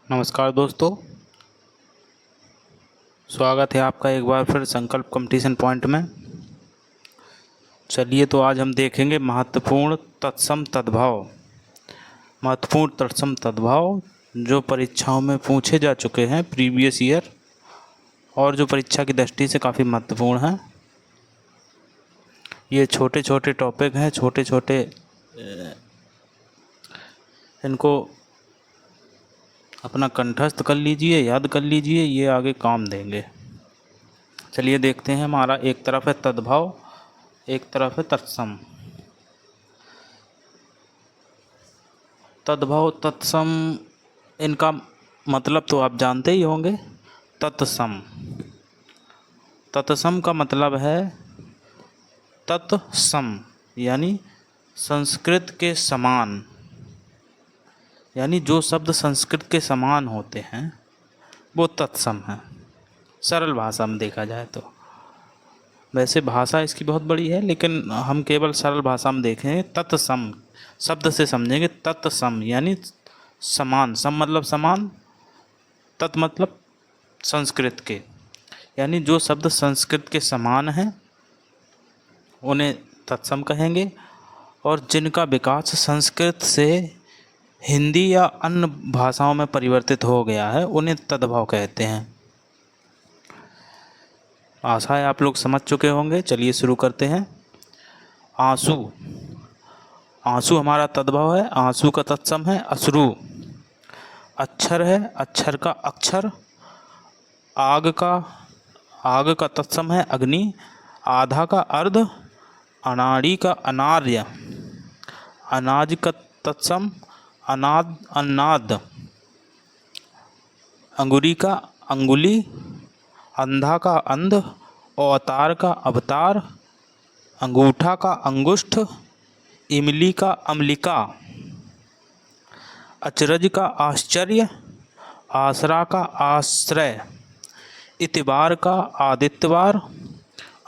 नमस्कार दोस्तों, स्वागत है आपका एक बार फिर संकल्प कंपटीशन पॉइंट में। चलिए तो आज हम देखेंगे महत्वपूर्ण तत्सम तद्भाव। महत्वपूर्ण तत्सम तद्भाव जो परीक्षाओं में पूछे जा चुके हैं प्रीवियस ईयर और जो परीक्षा की दृष्टि से काफ़ी महत्वपूर्ण हैं। ये छोटे छोटे टॉपिक हैं, छोटे छोटे इनको अपना कंठस्थ कर लीजिए, याद कर लीजिए, ये आगे काम देंगे। चलिए देखते हैं। हमारा एक तरफ है तद्भाव, एक तरफ है तत्सम। तद्भाव तत्सम, इनका मतलब तो आप जानते ही होंगे। तत्सम, तत्सम का मतलब है तत्सम यानी संस्कृत के समान, यानी जो शब्द संस्कृत के समान होते हैं वो तत्सम है। सरल भाषा में देखा जाए तो, वैसे भाषा इसकी बहुत बड़ी है लेकिन हम केवल सरल भाषा में देखें। तत्सम शब्द से समझेंगे। तत्सम यानी समान, सम मतलब समान, तत् मतलब संस्कृत के, यानी जो शब्द संस्कृत के समान हैं उन्हें तत्सम कहेंगे, और जिनका विकास संस्कृत से हिंदी या अन्य भाषाओं में परिवर्तित हो गया है उन्हें तद्भाव कहते हैं। आशा है आप लोग समझ चुके होंगे। चलिए शुरू करते हैं। आंसू, आंसू हमारा तद्भाव है। आंसू का तत्सम है अश्रु। अक्षर है, अक्षर का अक्षर। आग का तत्सम है अग्नि। आधा का अर्ध। अनाड़ी का अनार्य। अनाज का तत्सम अनाद अन्नाद। अंगुरी का अंगुली। अंधा का अंध। अवतार का अवतार। अंगूठा का अंगुष्ठ। इमली का अम्लिका। अचरज का आश्चर्य। आसरा का आश्रय। इतवार का आदित्यवार।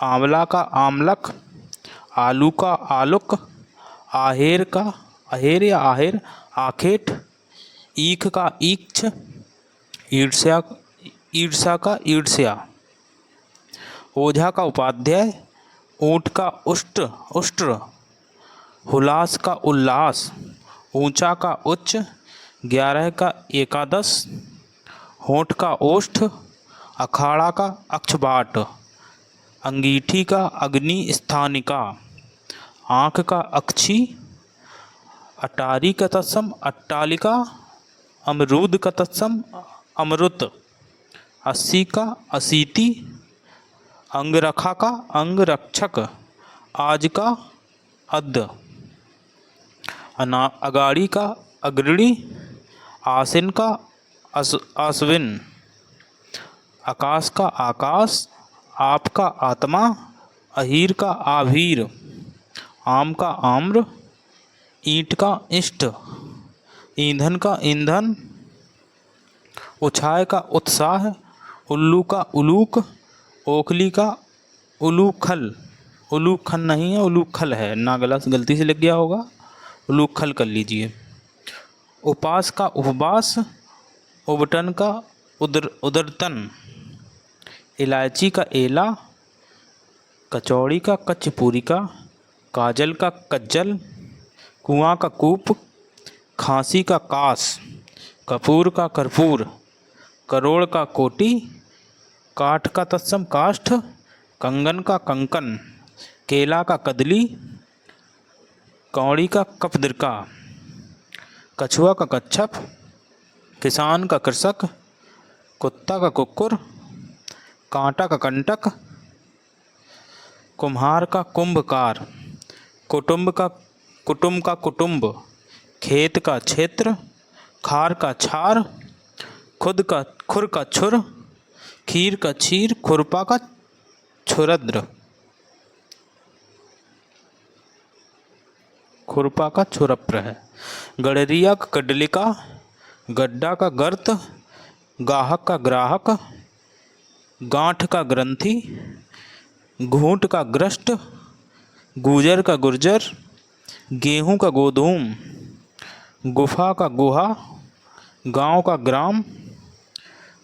आंवला का आमलक। आलू का आलुक। आहेर का अहेर या आहेर आखेट। ईख का ईक्ष। ईर्ष्या का ईर्ष्या। ओझा का उपाध्याय। ऊँट का उष्ट्र। हुलास का उल्लास। ऊंचा का उच्च। 11 का एकादश। होठ का ओष्ठ। अखाड़ा का अक्षबाट। अंगीठी का अग्नि स्थानिका। आँख का अक्षी। अटारी का तत्सम अट्टालिका। अमरूद का तत्सम अमृत। 80 का अशीति। अंगरखा का अंगरक्षक। आज का अद्य। अगाड़ी का अग्रणी। आसिन का आश्विन। आकाश का आकाश। आप का आत्मा। अहीर का आभीर। आम का आम्र। ईंट का इष्ट। ईंधन का ईंधन। उछाय का उत्साह। उल्लू का उलूक। ओखली का उलूखल। उलूखल नहीं है, उलूखल है, ना गलती से लग गया होगा, उलूखल कर लीजिए। उपास का उपवास। उबटन का उदरतन। इलायची का एला। कचौड़ी का कचपूरिका। काजल का कज्जल। कुआं का कूप। खांसी का कास। कपूर का कर्पूर। करोड़ का कोटि। काठ का तत्सम काष्ठ। कंगन का कंकन। केला का कदली। कौड़ी का कपदृका। कछुआ का कच्छप। किसान का कृषक। कुत्ता का कुक्कुर। कांटा का कंटक। कुम्हार का कुंभकार। कुटुंब का कुटुंब। खेत का क्षेत्र। खार का छार। खुर का छुर। खीर का क्षीर। खुरपा का छुरद्र। खुरपा का छुरप्र है। गडरिया का गडलिका। गड्ढा का गर्त। गाहक का ग्राहक। गांठ का ग्रंथि। घूंट का ग्रस्ट। गुजर का गुर्जर। गेहूं का गोधूम। गुफा का गुहा। गांव का ग्राम,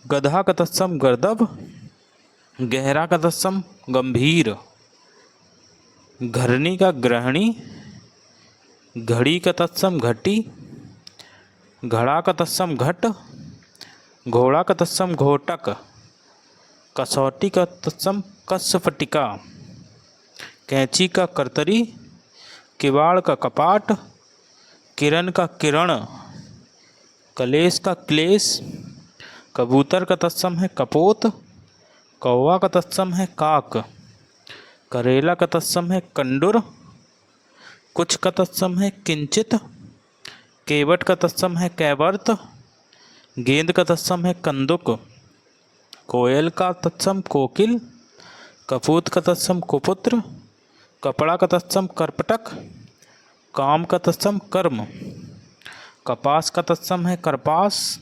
गधा का तत्सम गर्दभ, गहरा का तत्सम गंभीर, घरनी का गृहिणी, घड़ी का तत्सम घटी, घड़ा का तत्सम घट, घोड़ा का तत्सम घोटक, कसौटी का तत्सम कसफटिका, कैंची का करतरी, किवाड़ का कपाट, किरण का किरण, कलेश का क्लेश, कबूतर का तत्सम है कपोत, कौवा का तत्सम है काक, करेला का तत्सम है कंडुर, कुछ का तत्सम है किंचित, केवट का तत्सम है कैवर्त, गेंद का तत्सम है कंदुक, कोयल का तत्सम कोकिल, कपूत का तत्सम कुपुत्र, कपड़ा का तत्सम करपटक, काम का तत्सम कर्म, कपास का तत्सम है करपास,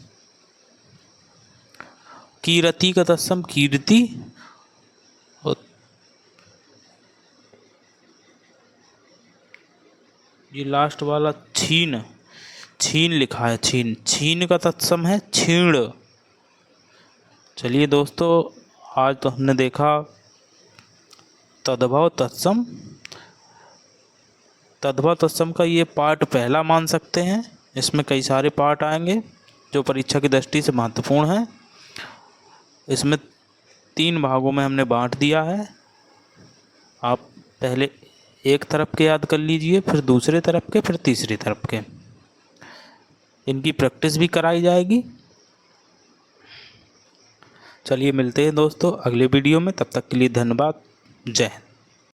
कीरति का तत्सम कीर्ति, ये लास्ट वाला छीन, छीन लिखा है छीन, छीन का तत्सम है छीण। चलिए दोस्तों, आज तो हमने देखा तद्भव तत्सम। तद्भव तत्सम का ये पार्ट पहला मान सकते हैं। इसमें कई सारे पार्ट आएंगे जो परीक्षा की दृष्टि से महत्वपूर्ण हैं। इसमें 3 भागों में हमने बांट दिया है। आप पहले एक तरफ के याद कर लीजिए, फिर दूसरे तरफ के, फिर तीसरी तरफ के। इनकी प्रैक्टिस भी कराई जाएगी। चलिए मिलते हैं दोस्तों अगले वीडियो में। तब तक के लिए धन्यवाद। जय हिंद।